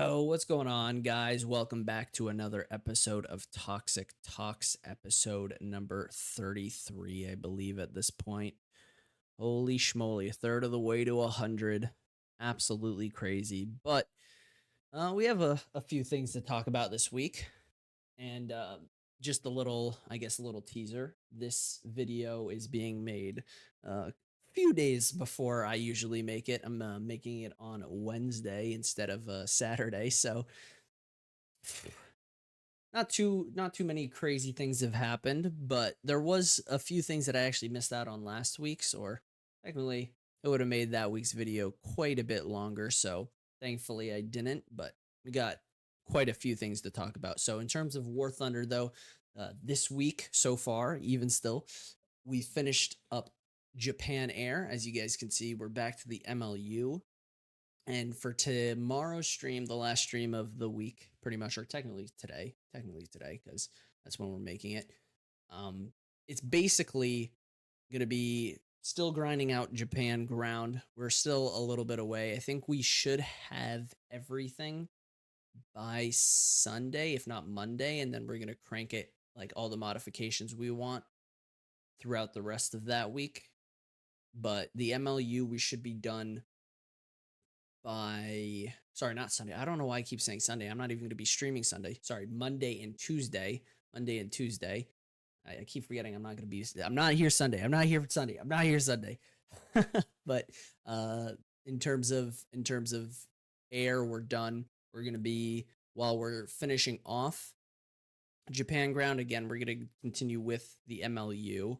Yo, what's going on, guys? Welcome back to another episode of Toxic Talks, episode number 33, I believe, at this point. Holy schmoly, a third of the way to 100. Absolutely crazy. But we have a few things to talk about this week. And just a little, I guess, a little teaser. This video is being made a few days before I usually make it. I'm making it on Wednesday instead of Saturday. So not too many crazy things have happened, but there was a few things that I actually missed out on last week's, or technically it would have made that week's video quite a bit longer. So thankfully I didn't, but we got quite a few things to talk about. So in terms of War Thunder, though, this week so far, even still, we finished up Japan Air. As you guys can see, we're back to the MLU. And for tomorrow's stream, the last stream of the week, pretty much, or technically today, because that's when we're making it. It's basically gonna be still grinding out Japan ground. We're still a little bit away. I think we should have everything by Sunday, if not Monday, and then we're gonna crank it like all the modifications we want throughout the rest of that week. But the MLU we should be done by not Sunday. I don't know why I keep saying Sunday. I'm not even going to be streaming Sunday. Sorry, Monday and Tuesday. Monday and Tuesday. I keep forgetting I'm not going to be. I'm not here Sunday. I'm not here for Sunday. I'm not here Sunday. But in terms of air, we're done. We're going to be while we're finishing off Japan ground again. We're going to continue with the MLU.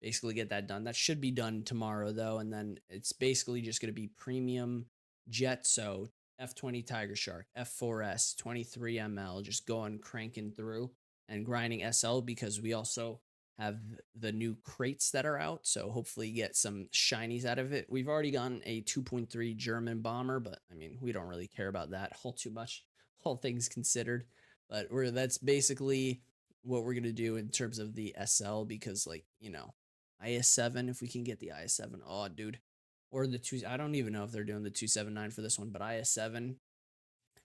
Basically, get that done. That should be done tomorrow though, and then it's basically just going to be premium jet. So F20 Tiger Shark, F4S, 23 ML, just going cranking through and grinding SL because we also have the new crates that are out. So hopefully get some shinies out of it. We've already gotten a 2.3 German bomber, but I mean, we don't really care about that all too much, all things considered. But that's basically what we're gonna do in terms of the SL because, like, IS7, if we can get the IS7, oh dude, or the two. I don't even know if they're doing the 279 for this one, but IS7,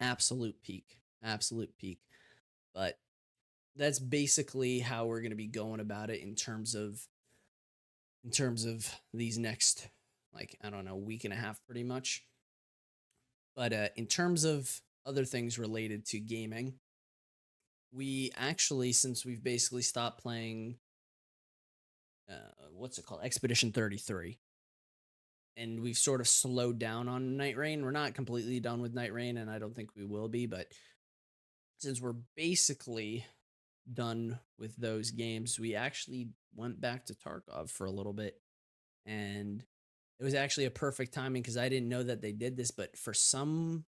absolute peak, absolute peak. But that's basically how we're gonna be going about it in terms of these next, like, I don't know, week and a half pretty much. But in terms of other things related to gaming, we actually, since we've basically stopped playing, what's it called, Expedition 33, and we've sort of slowed down on Night Rain. We're not completely done with Night Rain, and I don't think we will be, but since we're basically done with those games, we actually went back to Tarkov for a little bit, and it was actually a perfect timing because I didn't know that they did this, but for some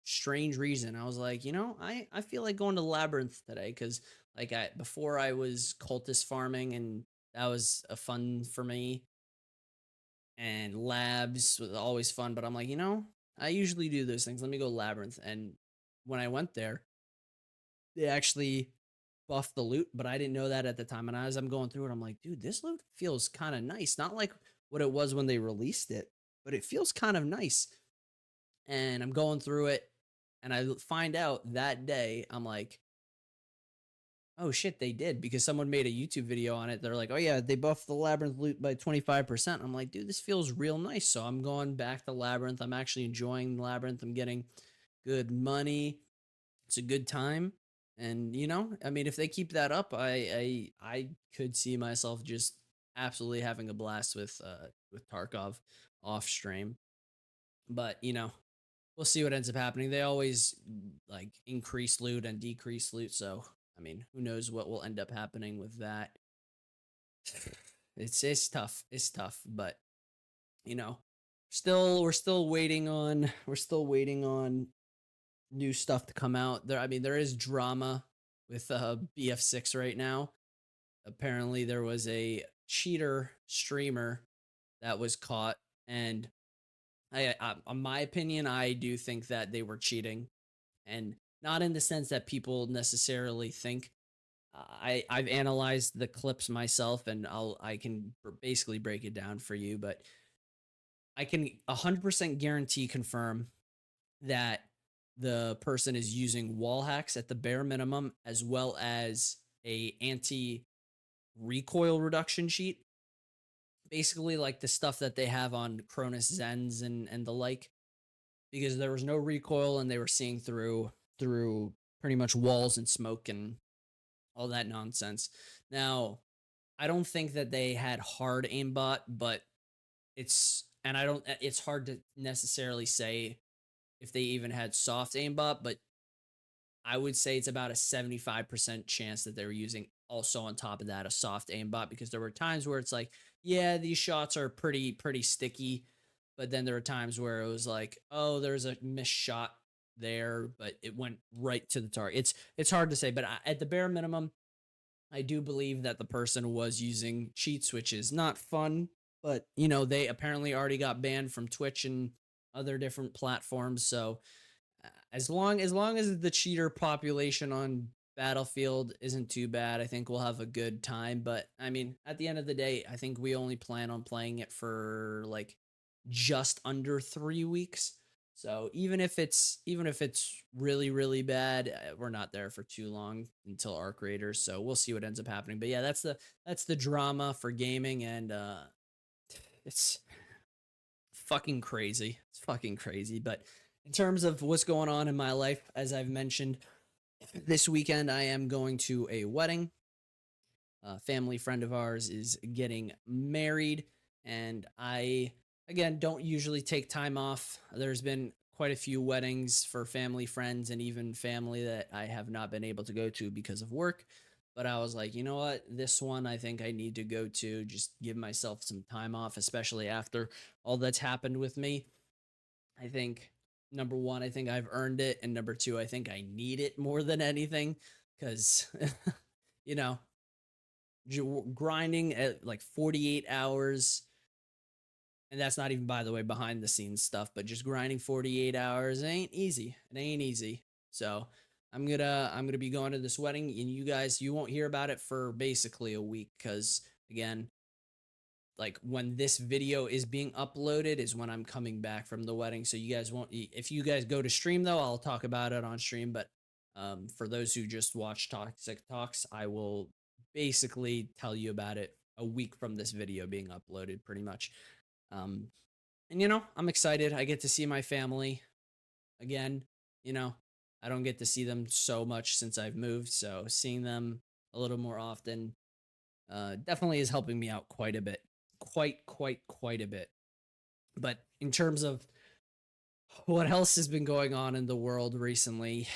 strange reason, I was like, I feel like going to Labyrinth today because, like, before I was cultist farming, and that was a fun for me, and labs was always fun. But I'm like, I usually do those things. Let me go Labyrinth. And when I went there, they actually buffed the loot, but I didn't know that at the time. And as I'm going through it, I'm like, dude, this loot feels kind of nice. Not like what it was when they released it, but it feels kind of nice. And I'm going through it, and I find out that day, I'm like, oh shit, they did, because someone made a YouTube video on it. They're like, oh yeah, they buffed the Labyrinth loot by 25%. I'm like, dude, this feels real nice. So I'm going back to Labyrinth. I'm actually enjoying Labyrinth. I'm getting good money. It's a good time. And I mean, if they keep that up, I could see myself just absolutely having a blast with Tarkov off stream. But we'll see what ends up happening. They always like increase loot and decrease loot, so I mean, who knows what will end up happening with that. It's tough. It's tough, but you know, we're still waiting on new stuff to come out. I mean, there is drama with BF6 right now. Apparently there was a cheater streamer that was caught, and in my opinion, I do think that they were cheating, and not in the sense that people necessarily think. I've analyzed the clips myself, and I can basically break it down for you, but I can 100% guarantee confirm that the person is using wall hacks at the bare minimum, as well as a anti recoil reduction cheat, basically like the stuff that they have on Cronus Zens and the like, because there was no recoil and they were seeing through pretty much walls and smoke and all that nonsense. Now, I don't think that they had hard aimbot, but it's hard to necessarily say if they even had soft aimbot, but I would say it's about a 75% chance that they were using also on top of that a soft aimbot, because there were times where it's like, yeah, these shots are pretty sticky, but then there were times where it was like, oh, there's a missed shot there, but it went right to the target. It's hard to say, but at the bare minimum, I do believe that the person was using cheats, which is not fun, but they apparently already got banned from Twitch and other different platforms, so as long as the cheater population on Battlefield isn't too bad, I think we'll have a good time. But I mean, at the end of the day, I think we only plan on playing it for like just under 3 weeks. So even if it's really bad, we're not there for too long until Arc Raiders. So we'll see what ends up happening. But yeah, that's the drama for gaming, and it's fucking crazy. It's fucking crazy. But in terms of what's going on in my life, as I've mentioned, this weekend I am going to a wedding. A family friend of ours is getting married, and I, again, don't usually take time off. There's been quite a few weddings for family friends and even family that I have not been able to go to because of work. But I was like, you know what? This one I think I need to go to, just give myself some time off, especially after all that's happened with me. I think number one, I think I've earned it. And number two, I think I need it more than anything because, you know, grinding at like 48 hours. And that's not even, by the way, behind the scenes stuff, but just grinding 48 hours ain't easy. It ain't easy. So I'm gonna be going to this wedding, and you won't hear about it for basically a week because, again, like when this video is being uploaded is when I'm coming back from the wedding. So you guys won't, if you guys go to stream though, I'll talk about it on stream. But for those who just watch ToXc Talks, I will basically tell you about it a week from this video being uploaded, pretty much. Um, and I'm excited. I get to see my family again. You know, I don't get to see them so much since I've moved, so seeing them a little more often definitely is helping me out quite a bit. Quite a bit. But in terms of what else has been going on in the world recently,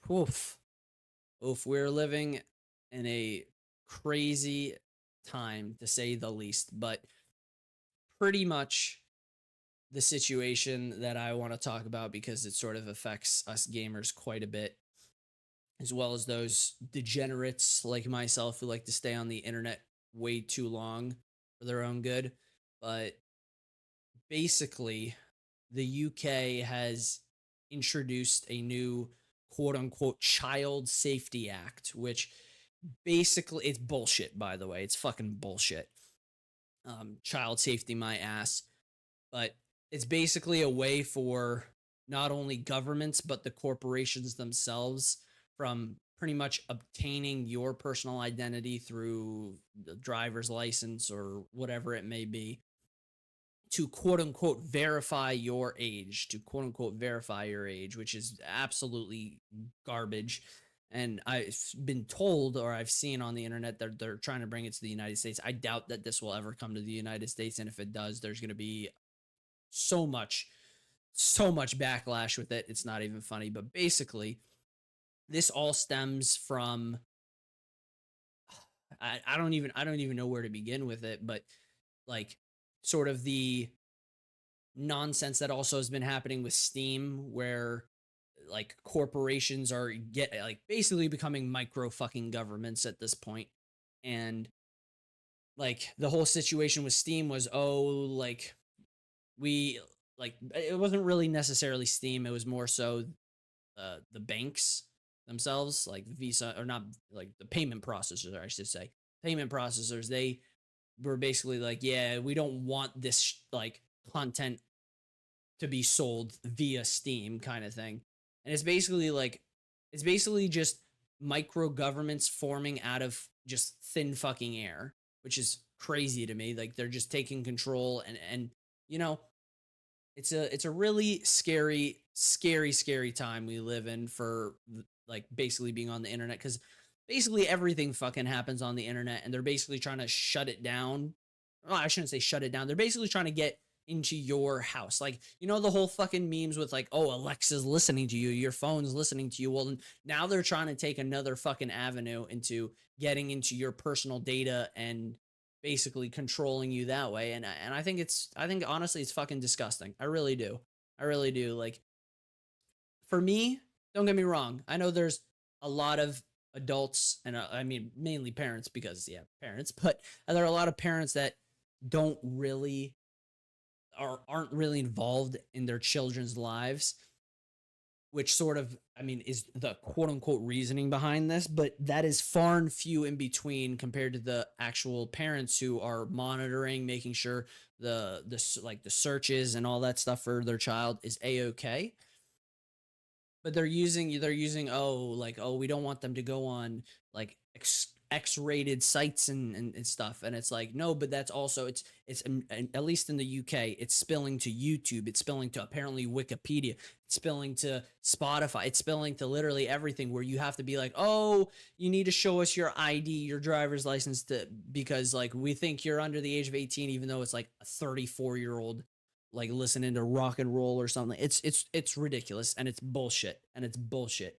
oof, we're living in a crazy time to say the least. But pretty much the situation that I want to talk about, because it sort of affects us gamers quite a bit, as well as those degenerates like myself who like to stay on the internet way too long for their own good. But basically, the UK has introduced a new quote unquote Child Safety Act, which basically, it's bullshit, by the way. It's fucking bullshit. Child safety, my ass. But it's basically a way for not only governments, but the corporations themselves from pretty much obtaining your personal identity through the driver's license or whatever it may be, to quote unquote verify your age, which is absolutely garbage. And I've been told, or I've seen on the internet, that they're trying to bring it to the United States. I doubt that this will ever come to the United States. And if it does, there's going to be so much, so much backlash with it. It's not even funny. But basically, this all stems from I don't even know where to begin with it, but like sort of the nonsense that also has been happening with Steam, where like corporations are basically becoming micro fucking governments at this point. And like the whole situation with Steam was, oh, like we like it wasn't really necessarily Steam, it was more so the banks themselves, like Visa, or not, like the payment processors, I should say. Payment processors, they were basically like, yeah, we don't want this like content to be sold via Steam, kind of thing. And it's basically just micro governments forming out of just thin fucking air, which is crazy to me. Like they're just taking control, and you know, it's a really scary time we live in for like basically being on the internet, because basically everything fucking happens on the internet, and they're basically trying to shut it down. Well, I shouldn't say shut it down. They're basically trying to get into your house. Like, the whole fucking memes with like, oh, Alexa's listening to you, your phone's listening to you. Well, now they're trying to take another fucking avenue into getting into your personal data and basically controlling you that way. And I think honestly it's fucking disgusting. I really do. I really do. Like, for me, don't get me wrong. I know there's a lot of adults, and I mean mainly parents, because yeah, parents, but there are a lot of parents that don't really aren't really involved in their children's lives, which sort of, I mean, is the quote unquote reasoning behind this, but that is far and few in between compared to the actual parents who are monitoring, making sure the searches and all that stuff for their child is a-okay. But they're using, oh, like, oh, we don't want them to go on like X-rated sites and stuff, and it's like, no, but that's also, it's at least in the UK, it's spilling to YouTube, it's spilling to apparently Wikipedia, it's spilling to Spotify, it's spilling to literally everything, where you have to be like, oh, you need to show us your ID, your driver's license, because like we think you're under the age of 18, even though it's like a 34-year-old like listening to rock and roll or something. It's ridiculous, and it's bullshit, and it's bullshit.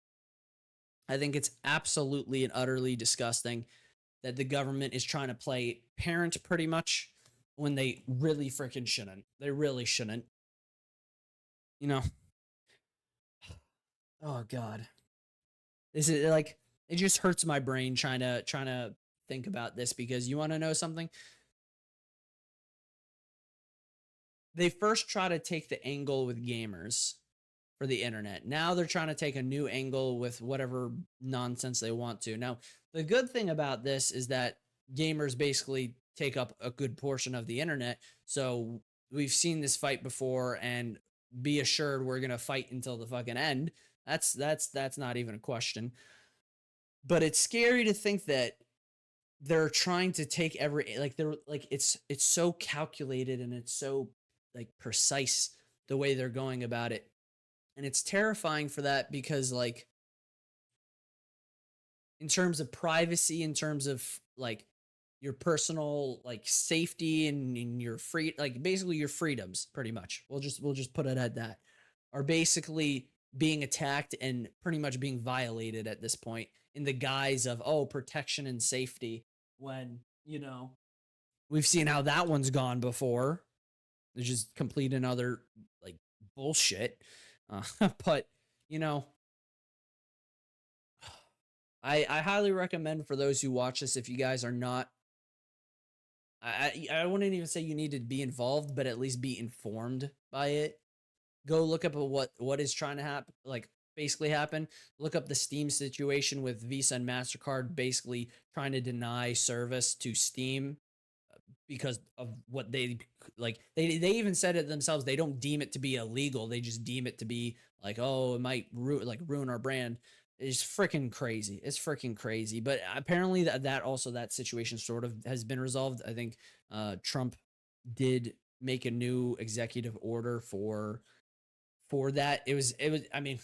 I think it's absolutely and utterly disgusting that the government is trying to play parent pretty much when they really freaking shouldn't. They really shouldn't. You know. Oh god. This is like, it just hurts my brain trying to think about this, because you want to know something? They first try to take the angle with gamers for the internet. Now they're trying to take a new angle with whatever nonsense they want to. Now, the good thing about this is that gamers basically take up a good portion of the internet. So we've seen this fight before, and be assured we're gonna fight until the fucking end. That's not even a question. But it's scary to think that they're trying to take every, like, they're like, it's so calculated, and it's so like precise the way they're going about it, and it's terrifying for that, because like, in terms of privacy, in terms of like your personal like safety, and your free, like basically your freedoms, pretty much, we'll just put it at that, are basically being attacked and pretty much being violated at this point, in the guise of, oh, protection and safety, when we've seen how that one's gone before. It's just complete another like bullshit. But you know, I highly recommend for those who watch this, if you guys are not, I wouldn't even say you need to be involved, but at least be informed by it. Go look up what is trying to happen, like basically happen. Look up the Steam situation with Visa and MasterCard basically trying to deny service to Steam, because of what they, like, they even said it themselves, they don't deem it to be illegal, they just deem it to be like, oh, it might ruin our brand. It's freaking crazy. It's freaking crazy. But apparently that situation sort of has been resolved. I think Trump did make a new executive order for that. It was I mean,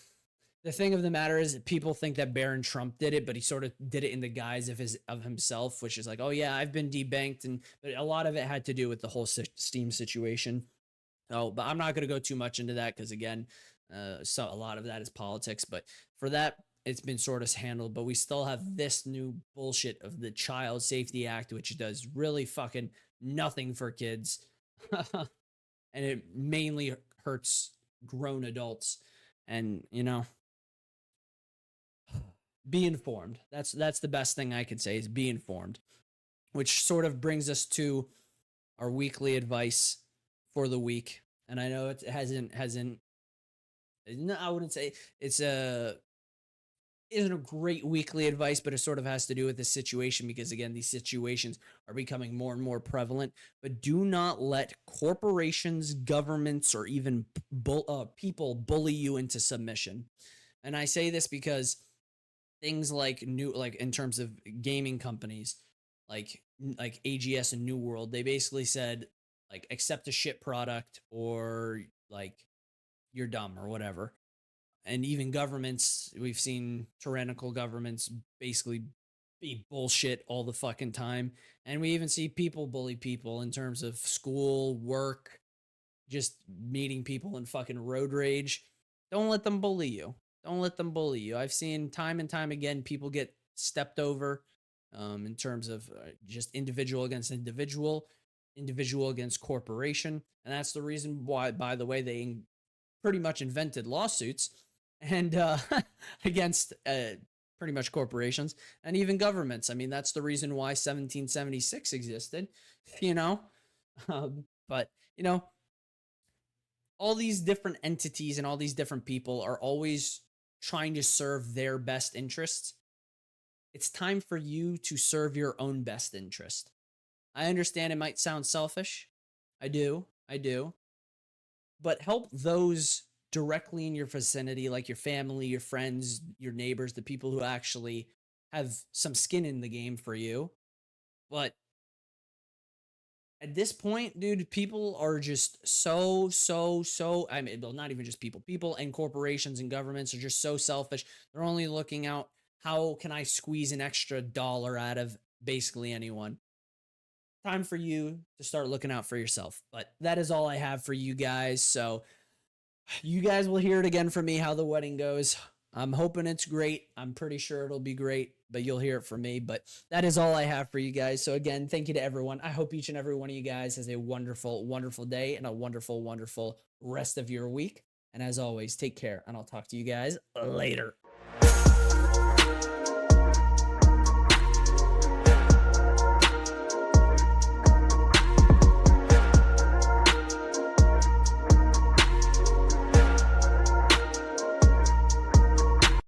the thing of the matter is, people think that Barron Trump did it, but he sort of did it in the guise of himself, which is like, oh yeah, I've been debanked, and but a lot of it had to do with the whole Steam situation. So, but I'm not going to go too much into that, because again, so a lot of that is politics. But for that, it's been sort of handled. But we still have this new bullshit of the Child Safety Act, which does really fucking nothing for kids, and it mainly hurts grown adults. And be informed. That's the best thing I could say, is be informed. Which sort of brings us to our weekly advice for the week. And I know it hasn't no, I wouldn't say it's a isn't a great weekly advice, but it sort of has to do with the situation, because again, these situations are becoming more and more prevalent. But do not let corporations, governments, or even people bully you into submission. And I say this because things like like in terms of gaming companies, like AGS and New World, they basically said like accept a shit product or like you're dumb or whatever. And even governments, we've seen tyrannical governments basically be bullshit all the fucking time. And we even see people bully people in terms of school, work, just meeting people in fucking road rage. Don't let them bully you. Don't let them bully you. I've seen time and time again people get stepped over in terms of just individual against individual, individual against corporation. And that's the reason why, by the way, they pretty much invented lawsuits and against pretty much corporations and even governments. I mean, that's the reason why 1776 existed, you know. But you know, all these different entities and all these different people are always trying to serve their best interests. It's time for you to serve your own best interest. I understand it might sound selfish. I do. I do. But help those directly in your vicinity, like your family, your friends, your neighbors, the people who actually have some skin in the game for you. But at this point, dude, people are just so. I mean, well, not even just people. People and corporations and governments are just so selfish. They're only looking out how can I squeeze an extra dollar out of basically anyone. Time for you to start looking out for yourself. But that is all I have for you guys. So you guys will hear it again from me how the wedding goes. I'm hoping it's great. I'm pretty sure it'll be great, but you'll hear it from me. But that is all I have for you guys. So, again, thank you to everyone. I hope each and every one of you guys has a wonderful, wonderful day and a wonderful, wonderful rest of your week. And as always, take care, and I'll talk to you guys later.